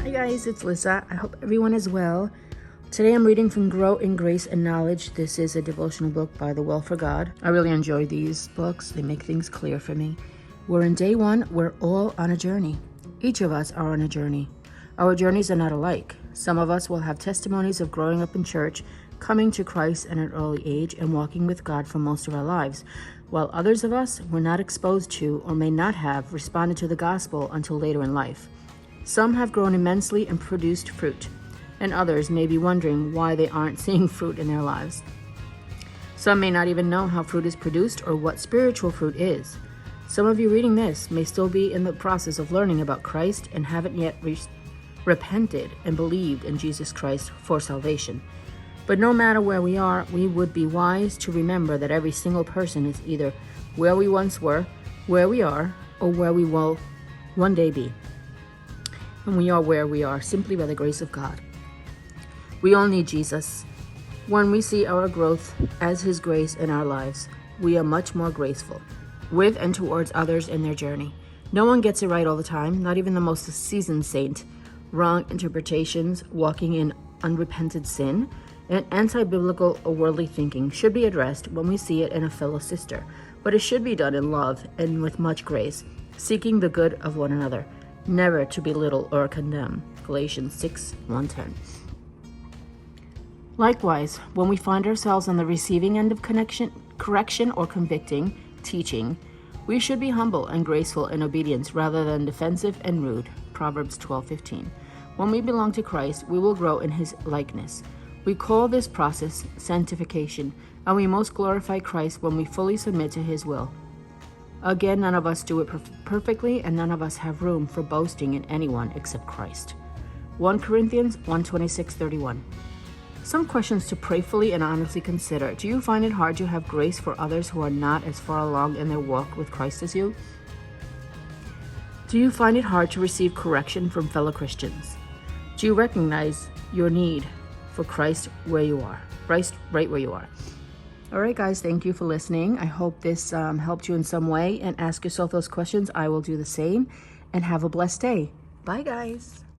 Hi guys, it's Lisa. I hope everyone is well. Today I'm reading from Grow in Grace and Knowledge. This is a devotional book by ByTheWell4God. I really enjoy these books. They make things clear for me. We're in day one. We're all on a journey. Each of us are on a journey. Our journeys are not alike. Some of us will have testimonies of growing up in church, coming to Christ at an early age, and walking with God for most of our lives, while others of us were not exposed to or may not have responded to the gospel until later in life. Some have grown immensely and produced fruit, and others may be wondering why they aren't seeing fruit in their lives. Some may not even know how fruit is produced or what spiritual fruit is. Some of you reading this may still be in the process of learning about Christ and haven't yet repented and believed in Jesus Christ for salvation. But no matter where we are, we would be wise to remember that every single person is either where we once were, where we are, or where we will one day be. And we are where we are simply by the grace of God. We all need Jesus. When we see our growth as His grace in our lives, we are much more graceful with and towards others in their journey. No one gets it right all the time, not even the most seasoned saint. Wrong interpretations, walking in unrepented sin, and anti-biblical or worldly thinking should be addressed when we see it in a fellow sister, but it should be done in love and with much grace, seeking the good of one another, never to belittle or condemn. Galatians 6:1-10. Likewise, when we find ourselves on the receiving end of correction or convicting, teaching, we should be humble and graceful in obedience rather than defensive and rude. Proverbs 12:15. When we belong to Christ, we will grow in His likeness. We call this process sanctification, and we most glorify Christ when we fully submit to His will. Again, none of us do it perfectly, and none of us have room for boasting in anyone except Christ. 1 Corinthians 1:26-31. Some questions to prayerfully and honestly consider. Do you find it hard to have grace for others who are not as far along in their walk with Christ as you? Do you find it hard to receive correction from fellow Christians? Do you recognize your need for Christ where you are? Christ right where you are. All right, guys, thank you for listening. I hope this helped you in some way, and ask yourself those questions. I will do the same, and have a blessed day. Bye, guys.